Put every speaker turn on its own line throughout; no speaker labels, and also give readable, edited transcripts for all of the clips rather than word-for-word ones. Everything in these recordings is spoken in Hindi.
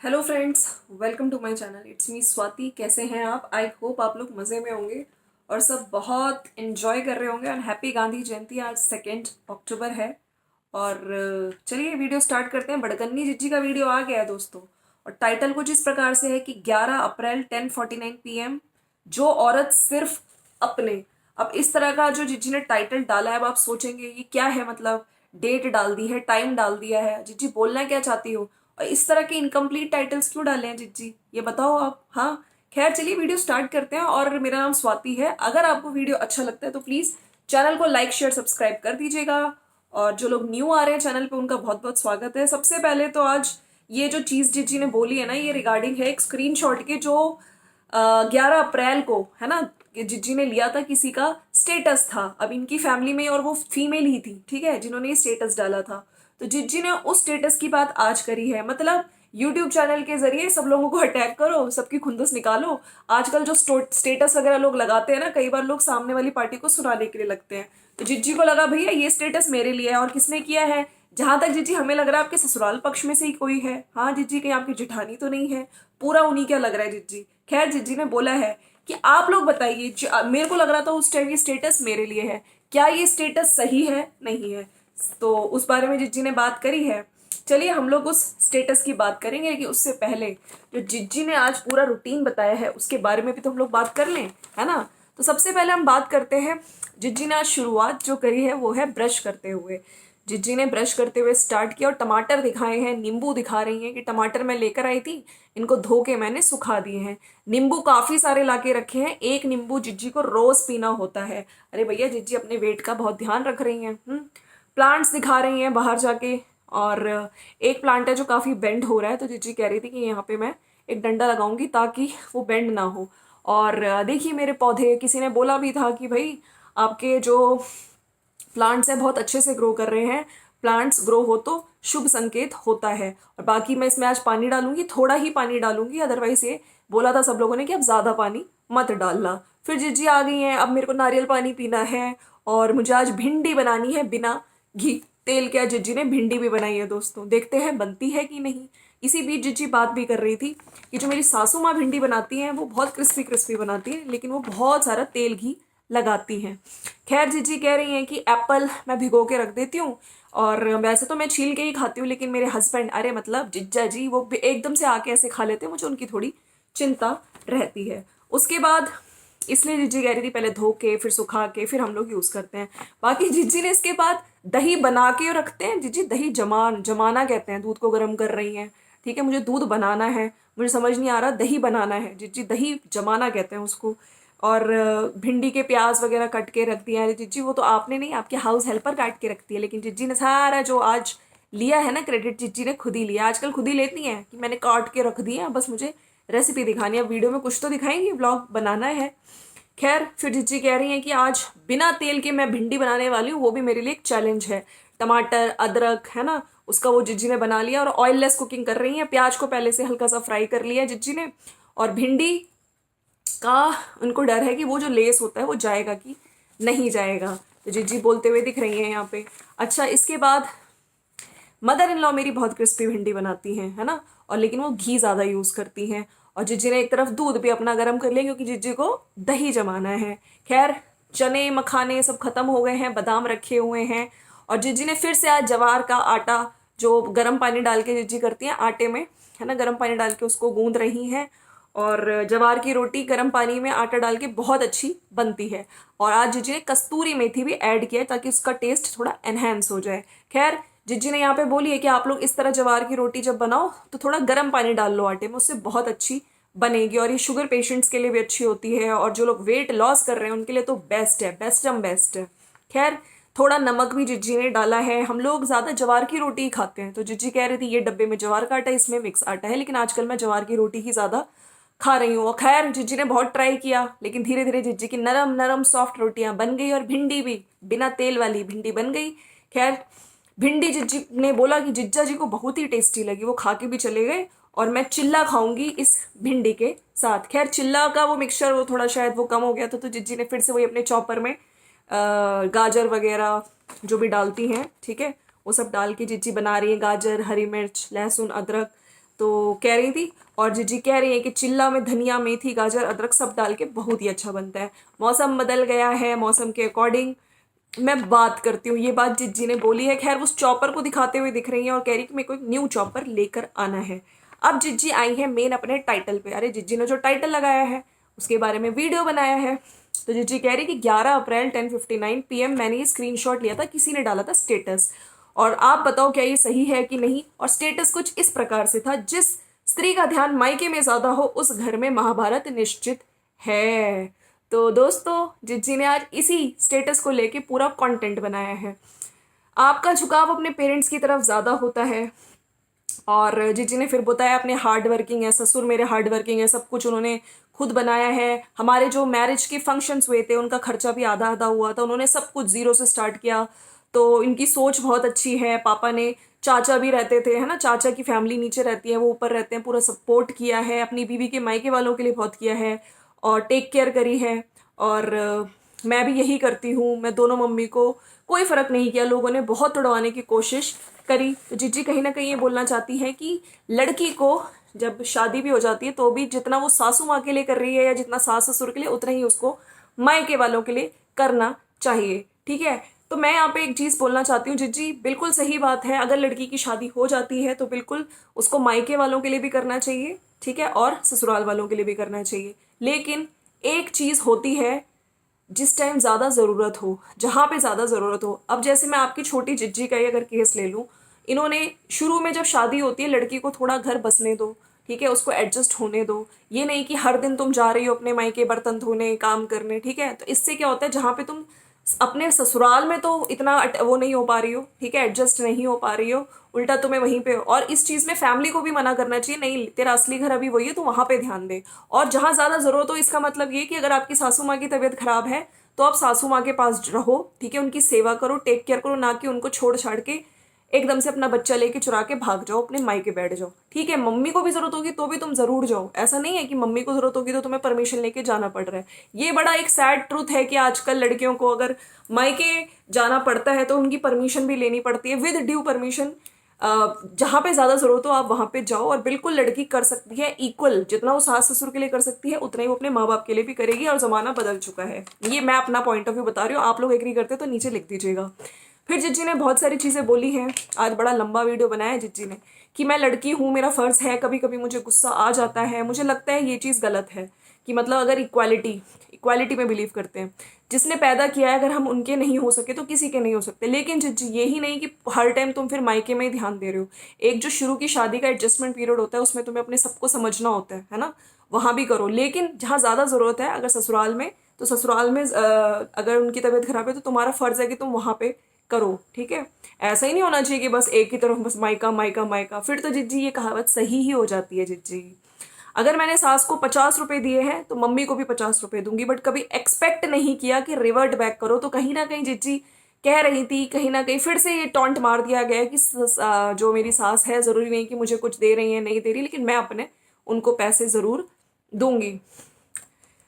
Hello friends, welcome to my channel. It's me Swati. कैसे हैं आप? आई होप आप लोग मज़े में होंगे और सब बहुत इन्जॉय कर रहे होंगे। और हैप्पी गांधी जयंती। आज 2 अक्टूबर है और चलिए वीडियो स्टार्ट करते हैं। बड़कन्नी जिज्जी का वीडियो आ गया है दोस्तों। और टाइटल कुछ इस प्रकार से है कि 11 अप्रैल 10:49 PM, जो औरत सिर्फ अपने। अब इस तरह का जो जिज्जी ने टाइटल डाला है, अब आप सोचेंगे ये क्या है, मतलब डेट डाल दी है, टाइम डाल दिया है, जिज्जी बोलना क्या चाहती हो। और इस तरह के इनकम्प्लीट टाइटल्स क्यों डाले हैं जिज्जी, ये बताओ आप। हाँ, खैर चलिए वीडियो स्टार्ट करते हैं। और मेरा नाम स्वाति है। अगर आपको वीडियो अच्छा लगता है तो प्लीज़ चैनल को लाइक शेयर सब्सक्राइब कर दीजिएगा। और जो लोग न्यू आ रहे हैं चैनल पे, उनका बहुत बहुत स्वागत है। सबसे पहले तो आज ये जो चीज़ जिज्जी ने बोली है ना, ये रिगार्डिंग है एक स्क्रीनशॉट के, जो 11 अप्रैल को है ना, जिज्जी ने लिया था। किसी का स्टेटस था, अब इनकी फैमिली में, और वो फीमेल ही थी, ठीक है, जिन्होंने ये स्टेटस डाला था। तो जिज्जी ने उस स्टेटस की बात आज करी है। मतलब यूट्यूब चैनल के जरिए सब लोगों को अटैक करो, सबकी खुंदस निकालो। आजकल जो स्टेटस वगैरह लोग लगाते हैं ना, कई बार लोग सामने वाली पार्टी को सुनाने के लिए लगते हैं। तो जिज्जी को लगा भैया ये स्टेटस मेरे लिए है। और किसने किया है? जहां तक जिज्जी हमें लग रहा है आपके ससुराल पक्ष में से ही कोई है। हाँ जिज्जी, कहीं आपकी जेठानी तो नहीं है? पूरा उन्हीं क्या लग रहा है जिज्जी। खैर जिज्जी ने बोला है कि आप लोग बताइए, मेरे को लग रहा था उस टाइम ये स्टेटस मेरे लिए है, क्या ये स्टेटस सही है नहीं है? तो उस बारे में जिज्जी ने बात करी है। चलिए हम लोग उस स्टेटस की बात करेंगे कि उससे पहले जो जिज्जी ने आज पूरा रूटीन बताया है उसके बारे में भी तो हम लोग बात कर लें, है ना। तो सबसे पहले हम बात करते हैं, जिज्जी ने आज शुरुआत जो करी है वो है ब्रश करते हुए। जिज्जी ने ब्रश करते हुए स्टार्ट किया और टमाटर दिखाए हैं, नींबू दिखा रही हैं कि टमाटर मैं लेकर आई थी, इनको धो के मैंने सुखा दिए हैं। नींबू काफ़ी सारे लाके रखे हैं। एक नींबू जिज्जी को रोज़ पीना होता है। अरे भैया, जिज्जी अपने वेट का बहुत ध्यान रख रही हैं। प्लांट्स दिखा रही हैं बाहर जाके। और एक प्लांट है जो काफ़ी बेंड हो रहा है, तो जिज्जी कह रही थी कि यहाँ पे मैं एक डंडा लगाऊंगी ताकि वो बेंड ना हो। और देखिए मेरे पौधे, किसी ने बोला भी था कि भाई आपके जो प्लांट्स हैं बहुत अच्छे से ग्रो कर रहे हैं। प्लांट्स ग्रो हो तो शुभ संकेत होता है। और बाकी मैं इसमें आज पानी डालूंगी, थोड़ा ही पानी डालूंगी, अदरवाइज ये बोला था सब लोगों ने कि अब ज़्यादा पानी मत डालना। फिर जिज्जी आ गई हैं, अब मेरे को नारियल पानी पीना है। और मुझे आज भिंडी बनानी है बिना घी तेल के। आज जिज्जी ने भिंडी भी बनाई है दोस्तों, देखते हैं बनती है कि नहीं। इसी बीच जिज्जी बात भी कर रही थी कि जो मेरी सासू माँ भिंडी बनाती हैं वो बहुत क्रिस्पी क्रिस्पी बनाती है, लेकिन वो बहुत सारा तेल घी लगाती हैं। खैर जिज्जी कह रही हैं कि एप्पल मैं भिगो के रख देती हूँ, और वैसे तो मैं छील के ही खाती हूँ, लेकिन मेरे हस्बैंड, अरे मतलब जिज्जा जी, वो एकदम से आके ऐसे खा लेते हैं, मुझे उनकी थोड़ी चिंता रहती है। उसके बाद इसलिए जिज्जी कह रही थी पहले धो के फिर सुखा के फिर हम लोग यूज़ करते हैं। बाकी जिज्जी ने इसके बाद दही बना के रखते हैं। जिज्जी दही जमाना कहते हैं, दूध को गर्म कर रही हैं, ठीक है। मुझे दूध बनाना है, मुझे समझ नहीं आ रहा, दही बनाना है। जिज्जी दही जमाना कहते हैं उसको। और भिंडी के प्याज वगैरह कट के रख दिया है। जिज्जी वो तो आपने नहीं, आपके हाउस हेल्पर काट के रखती है, लेकिन जिज्जी ने सारा जो आज लिया है ना क्रेडिट, जिज्जी ने खुद ही लिया। आजकल खुद ही लेती हैं कि मैंने काट के रख दिया, बस मुझे रेसिपी दिखानी है। वीडियो में कुछ तो दिखाएंगी, ब्लॉग बनाना है। खैर फिर जिज्जी कह रही हैं कि आज बिना तेल के मैं भिंडी बनाने वाली हूँ, वो भी मेरे लिए एक चैलेंज है। टमाटर अदरक है ना, उसका वो जिज्जी ने बना लिया। और ऑयललेस कुकिंग कर रही हैं, प्याज को पहले से हल्का सा फ्राई कर लिया जिज्जी ने। और भिंडी का उनको डर है कि वो जो लेस होता है वो जाएगा कि नहीं जाएगा, तो जिज्जी बोलते हुए दिख रही हैं यहाँ पे। अच्छा, इसके बाद मदर इन लॉ मेरी बहुत क्रिस्पी भिंडी बनाती हैं, है ना, और लेकिन वो घी ज़्यादा यूज़ करती हैं। और जिज्जी ने एक तरफ दूध भी अपना गर्म कर लिया क्योंकि जिज्जी को दही जमाना है। खैर चने मखाने सब खत्म हो गए हैं, बादाम रखे हुए हैं। और जिज्जी ने फिर से आज जवार का आटा, जो गर्म पानी डाल के जिज्जी करती हैं आटे में, है ना, गर्म पानी डाल के उसको गूंद रही हैं। और जवार की रोटी गर्म पानी में आटा डाल के बहुत अच्छी बनती है। और आज जिज्जी ने कस्तूरी मेथी भी ऐड किया है ताकि उसका टेस्ट थोड़ा एनहेंस हो जाए। खैर जिज्जी ने यहाँ पे बोली है कि आप लोग इस तरह जवार की रोटी जब बनाओ तो थोड़ा गर्म पानी डाल लो आटे में, उससे बहुत अच्छी बनेगी। और ये शुगर पेशेंट्स के लिए भी अच्छी होती है, और जो लोग वेट लॉस कर रहे हैं उनके लिए तो बेस्ट है, बेस्ट है। खैर थोड़ा नमक भी जिज्जी ने डाला है। हम लोग ज़्यादा जवार की रोटी ही खाते हैं, तो जिज्जी कह रही थी ये डब्बे में जवार का आटा, इसमें मिक्स आटा है, लेकिन आजकल मैं जवार की रोटी ही ज़्यादा खा रही हूँ। और खैर जिज्जी ने बहुत ट्राई किया, लेकिन धीरे धीरे जिज्जी की नरम नरम सॉफ्ट रोटियां बन गई, और भिंडी भी बिना तेल वाली भिंडी बन गई। खैर भिंडी जिज्जी ने बोला कि जिज्जा जी को बहुत ही टेस्टी लगी, वो खा के भी चले गए। और मैं चिल्ला खाऊंगी इस भिंडी के साथ। खैर चिल्ला का वो मिक्सचर वो थोड़ा शायद वो कम हो गया था, तो जिज्जी ने फिर से वही अपने चॉपर में गाजर वगैरह जो भी डालती हैं, ठीक है, वो सब डाल के जिज्जी बना रही है। गाजर, हरी मिर्च, लहसुन, अदरक। तो कह रही थी, और जीजी कह रही है कि चिल्ला में धनिया मेथी गाजर अदरक सब डाल के बहुत ही अच्छा बनता है। मौसम बदल गया है, मौसम के अकॉर्डिंग मैं बात करती हूँ। ये बात जिज्जी ने बोली है। खैर उस चॉपर को दिखाते हुए दिख रही है और कह रही कि मेरे को एक न्यू चॉपर लेकर आना है। अब जिज्जी आई है मेन अपने टाइटल पे। अरे जिज्जी ने जो टाइटल लगाया है उसके बारे में वीडियो बनाया है। तो जिज्जी कह रही कि 11 अप्रैल 10:59 PM मैंने ये स्क्रीनशॉट लिया था, किसी ने डाला था स्टेटस, और आप बताओ क्या ये सही है कि नहीं। और स्टेटस कुछ इस प्रकार से था, जिस स्त्री का ध्यान मायके में ज्यादा हो उस घर में महाभारत निश्चित है। तो दोस्तों जिज्जी ने आज इसी स्टेटस को लेके पूरा कंटेंट बनाया है। आपका झुकाव अपने पेरेंट्स की तरफ ज्यादा होता है, और जीजी ने फिर बताया अपने हार्ड वर्किंग है, ससुर मेरे हार्ड वर्किंग है, सब कुछ उन्होंने खुद बनाया है। हमारे जो मैरिज के फंक्शंस हुए थे उनका खर्चा भी आधा आधा हुआ था, उन्होंने सब कुछ जीरो से स्टार्ट किया। तो इनकी सोच बहुत अच्छी है। पापा ने, चाचा भी रहते थे है ना, चाचा की फैमिली नीचे रहती है, वो ऊपर रहते हैं, पूरा सपोर्ट किया है, अपनी बीवी के मायके वालों के लिए बहुत किया है और टेक केयर करी है। और मैं भी यही करती हूँ। मैं दोनों मम्मी को कोई फर्क नहीं किया, लोगों ने बहुत तुड़वाने की कोशिश करी। तो जीजी कहीं ना कहीं ये बोलना चाहती है कि लड़की को जब शादी भी हो जाती है तो भी जितना वो सासू माँ के लिए कर रही है या जितना सास ससुर के लिए, उतना ही उसको मायके वालों के लिए करना चाहिए। ठीक है। तो मैं यहाँ पे एक चीज बोलना चाहती हूँ, जीजी बिल्कुल सही बात है। अगर लड़की की शादी हो जाती है तो बिल्कुल उसको मायके वालों के लिए भी करना चाहिए, ठीक है, और ससुराल वालों के लिए भी करना चाहिए। लेकिन एक चीज होती है, जिस टाइम ज़्यादा ज़रूरत हो, जहाँ पे ज़्यादा ज़रूरत हो। अब जैसे मैं आपकी छोटी जिज्जी का ही अगर केस ले लूँ, इन्होंने शुरू में जब शादी होती है लड़की को थोड़ा घर बसने दो, ठीक है, उसको एडजस्ट होने दो। ये नहीं कि हर दिन तुम जा रही हो अपने मायके बर्तन धोने, काम करने, ठीक है। तो इससे क्या होता है, जहाँ पे तुम अपने ससुराल में तो इतना वो नहीं हो पा रही हो, ठीक है, एडजस्ट नहीं हो पा रही हो, उल्टा तुम्हें वहीं पे हो। और इस चीज में फैमिली को भी मना करना चाहिए, नहीं तेरा असली घर अभी वही है, तो वहां पे ध्यान दे। और जहां ज्यादा जरूरत हो, इसका मतलब ये कि अगर आपकी सासू माँ की तबीयत खराब है तो आप सासू माँ के पास रहो, ठीक है, उनकी सेवा करो, टेक केयर करो, ना कि उनको छोड़ छाड़ के एकदम से अपना बच्चा लेके चुरा के भाग जाओ, अपने मायके बैठ जाओ। ठीक है, मम्मी को भी जरूरत होगी तो भी तुम जरूर जाओ। ऐसा नहीं है कि मम्मी को जरूरत होगी तो तुम्हें परमिशन लेके जाना पड़ रहा है। ये बड़ा एक सैड ट्रूथ है कि आजकल लड़कियों को अगर मायके जाना पड़ता है तो उनकी परमिशन भी लेनी पड़ती है, विद ड्यू परमिशन। जहाँ पे ज्यादा जरूरत हो आप वहां पे जाओ। और बिल्कुल लड़की कर सकती है इक्वल, जितना वो सास ससुर के लिए कर सकती है उतना ही वो अपने माँ बाप के लिए भी करेगी। और जमाना बदल चुका है। ये मैं अपना पॉइंट ऑफ व्यू बता रही हूँ, आप लोग एग्री करते हो तो नीचे लिख दीजिएगा। फिर जिज्जी ने बहुत सारी चीजें बोली हैं। आज बड़ा लंबा वीडियो बनाया है जिज्जी ने, कि मैं लड़की हूँ, मेरा फर्ज है, कभी कभी मुझे गुस्सा आ जाता है। मुझे लगता है ये चीज गलत है कि मतलब अगर इक्वालिटी में बिलीव करते हैं, जिसने पैदा किया है अगर हम उनके नहीं हो सके तो किसी के नहीं हो सकते। लेकिन जिज्जी यही नहीं कि हर टाइम तुम फिर मायके में ही ध्यान दे रहे हो। एक जो शुरू की शादी का एडजस्टमेंट पीरियड होता है उसमें तुम्हें अपने सबको समझना होता है ना, वहां भी करो। लेकिन जहाँ ज्यादा जरूरत है, अगर ससुराल में, तो ससुराल में अगर उनकी तबीयत खराब है तो तुम्हारा फर्ज है कि तुम वहां पे करो। ठीक है, ऐसा ही नहीं होना चाहिए कि बस एक ही तरफ बस मायका मायका मायका। फिर तो जिज्जी ये कहावत सही ही हो जाती है। जिज्जी, अगर मैंने सास को 50 रुपए दिए हैं तो मम्मी को भी 50 रुपए दूंगी, बट कभी एक्सपेक्ट नहीं किया कि रिवर्ट बैक करो। तो कहीं ना कहीं जिज्जी कह रही थी, कहीं ना कहीं फिर से ये टॉन्ट मार दिया गया कि जो मेरी सास है, जरूरी नहीं कि मुझे कुछ दे रही है, नहीं दे रही, लेकिन मैं अपने उनको पैसे जरूर दूंगी।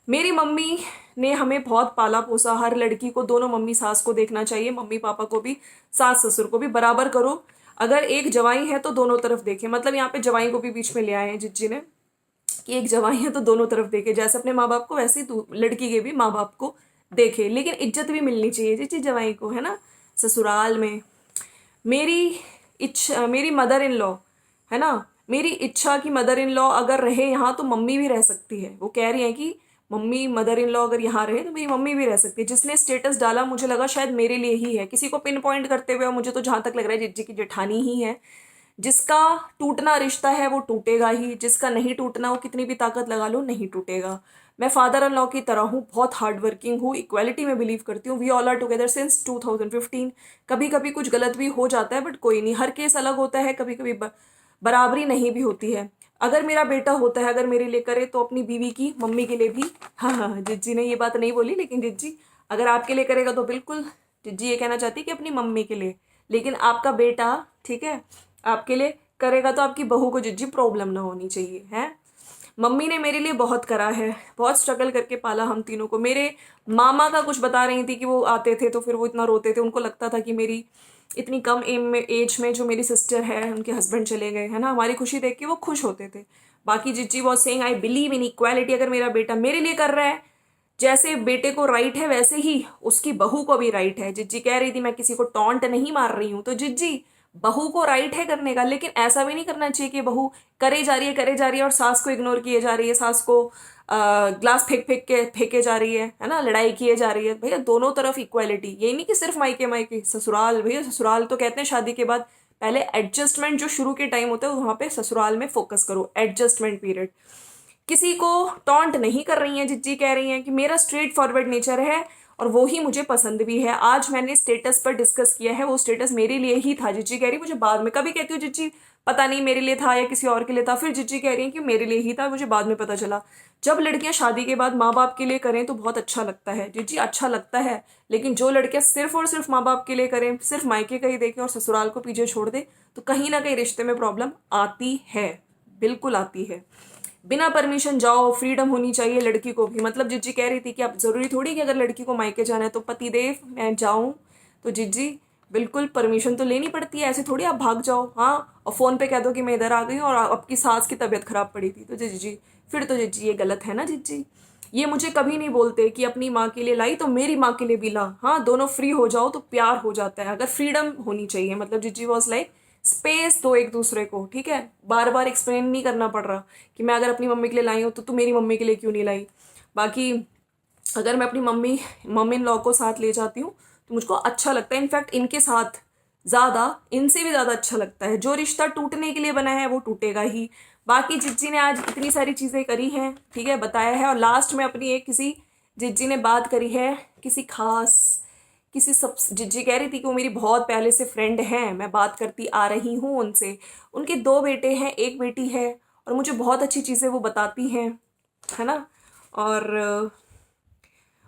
मेरी मम्मी ने हमें बहुत पाला पोसा। हर लड़की को दोनों मम्मी सास को देखना चाहिए, मम्मी पापा को भी, सास ससुर को भी बराबर करो। अगर एक जवाई है तो दोनों तरफ देखे। मतलब यहाँ पे जवाई को भी बीच में ले आए हैं जिज्जी ने, कि एक जवाई है तो दोनों तरफ देखे, जैसे अपने माँ बाप को वैसे ही लड़की के भी माँ बाप को देखे। लेकिन इज्जत भी मिलनी चाहिए जिज्जी जवाई को, है ना, ससुराल में। मेरी इच्छा, मेरी मदर इन लॉ, है ना, मेरी इच्छा की मदर इन लॉ अगर रहे यहाँ तो मम्मी भी रह सकती है। वो कह रही है कि मम्मी मदर इन लॉ अगर यहाँ रहे तो मेरी मम्मी भी रह सकती है। जिसने स्टेटस डाला मुझे लगा शायद मेरे लिए ही है, किसी को पिन पॉइंट करते हुए। और मुझे तो जहां तक लग रहा है जिज्जी की जेठानी ही है। जिसका टूटना रिश्ता है वो टूटेगा ही, जिसका नहीं टूटना वो कितनी भी ताकत लगा लो नहीं टूटेगा। मैं फादर इन लॉ की तरह हूँ, बहुत हार्ड वर्किंग हूँ, इक्वालिटी में बिलीव करती हूँ। We all are together since 2015। कभी कभी कुछ गलत भी हो जाता है, बट कोई नहीं, हर केस अलग होता है। कभी कभी बराबरी नहीं भी होती है। अगर मेरा बेटा होता है, अगर मेरे लिए करे तो अपनी बीवी की मम्मी के लिए भी। हाँ हाँ, जिज्जी ने ये बात नहीं बोली, लेकिन जिज्जी अगर आपके लिए करेगा तो बिल्कुल। जिज्जी ये कहना चाहती है कि अपनी मम्मी के लिए। लेकिन आपका बेटा, ठीक है, आपके लिए करेगा तो आपकी बहू को जिज्जी प्रॉब्लम ना होनी चाहिए, है। मम्मी ने मेरे लिए बहुत करा है, बहुत स्ट्रगल करके पाला हम तीनों को। मेरे मामा का कुछ बता रही थी कि वो आते थे तो फिर वो इतना रोते थे, उनको लगता था कि मेरी इतनी कम एज में जो मेरी सिस्टर है उनके हस्बैंड चले गए, है ना, हमारी खुशी देख के वो खुश होते थे। बाकी जिज्जी was saying I believe in equality, अगर मेरा बेटा मेरे लिए कर रहा है, जैसे बेटे को राइट है वैसे ही उसकी बहू को भी राइट है। जिज्जी कह रही थी मैं किसी को टॉन्ट नहीं मार रही हूँ, तो जिज्जी बहू को राइट है करने का, लेकिन ऐसा भी नहीं करना चाहिए कि बहू करे जा रही है करे जा रही है और सास को इग्नोर किए जा रही है, सास को ग्लास फेंके जा रही है ना, लड़ाई किए जा रही है। भैया दोनों तरफ इक्वालिटी, यही नहीं कि सिर्फ मायके मायके ससुराल। भैया ससुराल तो कहते हैं शादी के बाद पहले एडजस्टमेंट जो शुरू के टाइम होता है वहां पे ससुराल में फोकस करो, एडजस्टमेंट पीरियड। किसी को टॉन्ट नहीं कर रही हैं जिज्जी, कह रही हैं कि मेरा स्ट्रेट फॉरवर्ड नेचर है और वो ही मुझे पसंद भी है। आज मैंने स्टेटस पर डिस्कस किया है, वो स्टेटस मेरे लिए ही था। जिज्जी कह रही मुझे बाद में, कभी कहती हूँ जिज्जी पता नहीं मेरे लिए था या किसी और के लिए था, फिर जिज्जी कह रही है कि मेरे लिए ही था, मुझे बाद में पता चला। जब लड़कियां शादी के बाद माँ बाप के लिए करें तो बहुत अच्छा लगता है जिज्जी, अच्छा लगता है। लेकिन जो लड़कियां सिर्फ और सिर्फ माँ बाप के लिए करें, सिर्फ मायके का ही देखें और ससुराल को पीछे छोड़ दे, तो कहीं ना कहीं रिश्ते में प्रॉब्लम आती है, बिल्कुल आती है। बिना परमिशन जाओ, फ्रीडम होनी चाहिए लड़की को भी। मतलब जिज्जी कह रही थी कि अब जरूरी थोड़ी कि अगर लड़की को मायके जाना है तो पतिदेव मैं जाऊं, तो जिज्जी बिल्कुल परमिशन तो लेनी पड़ती है, ऐसे थोड़ी आप भाग जाओ हाँ और फोन पे कह दो कि मैं इधर आ गई हूँ और आपकी सास की तबीयत खराब पड़ी थी, तो जिज्जी फिर तो जिज्जी ये गलत है ना जिज्जी। ये मुझे कभी नहीं बोलते कि अपनी माँ के लिए लाई तो मेरी माँ के लिए भी ला, हाँ दोनों फ्री हो जाओ तो प्यार हो जाता है। अगर फ्रीडम होनी चाहिए, मतलब जिज्जी वॉज लाइक स्पेस दो एक दूसरे को, ठीक है। बार बार एक्सप्लेन नहीं करना पड़ रहा कि मैं अगर अपनी मम्मी के लिए लाई हूँ तो तू मेरी मम्मी के लिए क्यों नहीं लाई। बाकी अगर मैं अपनी मम्मी इन लॉ को साथ ले जाती हूँ तो मुझको अच्छा लगता है, इनफैक्ट इनके साथ ज़्यादा, इनसे भी ज़्यादा अच्छा लगता है। जो रिश्ता टूटने के लिए बना है वो टूटेगा ही। बाकी जिज्जी ने आज इतनी सारी चीज़ें करी हैं, ठीक है, बताया है। और लास्ट में अपनी एक किसी जिज्जी ने बात करी है किसी खास, किसी सब, जिज्जी कह रही थी कि वो मेरी बहुत पहले से फ्रेंड हैं, मैं बात करती आ रही हूँ उनसे। उनके 2 बेटे हैं, एक बेटी है, और मुझे बहुत अच्छी चीज़ें वो बताती हैं, है ना। और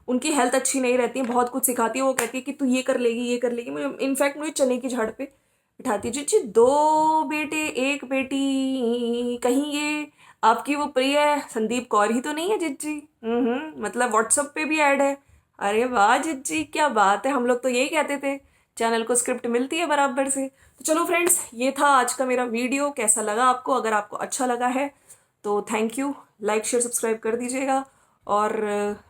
उनकी हेल्थ अच्छी नहीं रहती है, बहुत कुछ सिखाती है। वो कहती है कि तू ये कर लेगी ये कर लेगी, मुझे इनफैक्ट मुझे चने की झाड़ पे बिठाती है। जिज्जी 2 बेटे 1 बेटी, कहीं ये आपकी वो प्रिय संदीप कौर ही तो नहीं है जिज्जी? मतलब व्हाट्सएप पे भी ऐड है। अरे वाह जिज्जी क्या बात है, हम लोग तो यही कहते थे चैनल को स्क्रिप्ट मिलती है बराबर से। तो चलो फ्रेंड्स, ये था आज का मेरा वीडियो, कैसा लगा आपको? अगर आपको अच्छा लगा है तो thank you, like share subscribe कर दीजिएगा और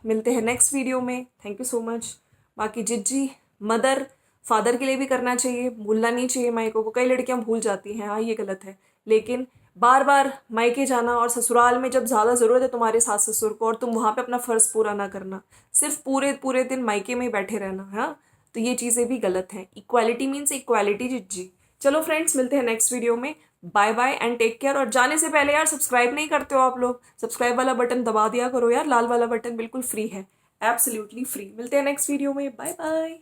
मिलते हैं नेक्स्ट वीडियो में। Thank you so much. बाकी जिज्जी मदर फादर के लिए भी करना चाहिए, भूलना नहीं चाहिए मायकों को। कई लड़कियां भूल जाती हैं, हाँ ये गलत है, लेकिन बार बार मायके जाना और ससुराल में जब ज़्यादा ज़रूरत है तुम्हारे सास ससुर को और तुम वहाँ पे अपना फ़र्ज़ पूरा ना करना, सिर्फ पूरे पूरे दिन मायके में ही बैठे रहना, हाँ तो ये चीज़ें भी गलत हैं। इक्वालिटी मीन्स इक्वालिटी जिज्जी। चलो फ्रेंड्स, मिलते हैं नेक्स्ट वीडियो में। Bye bye and take care. और जाने से पहले यार सब्सक्राइब नहीं करते हो आप लोग, सब्सक्राइब वाला बटन दबा दिया करो यार, लाल वाला बटन बिल्कुल फ्री है, एब्सोल्युटली फ्री। मिलते हैं नेक्स्ट वीडियो में, बाय बाय।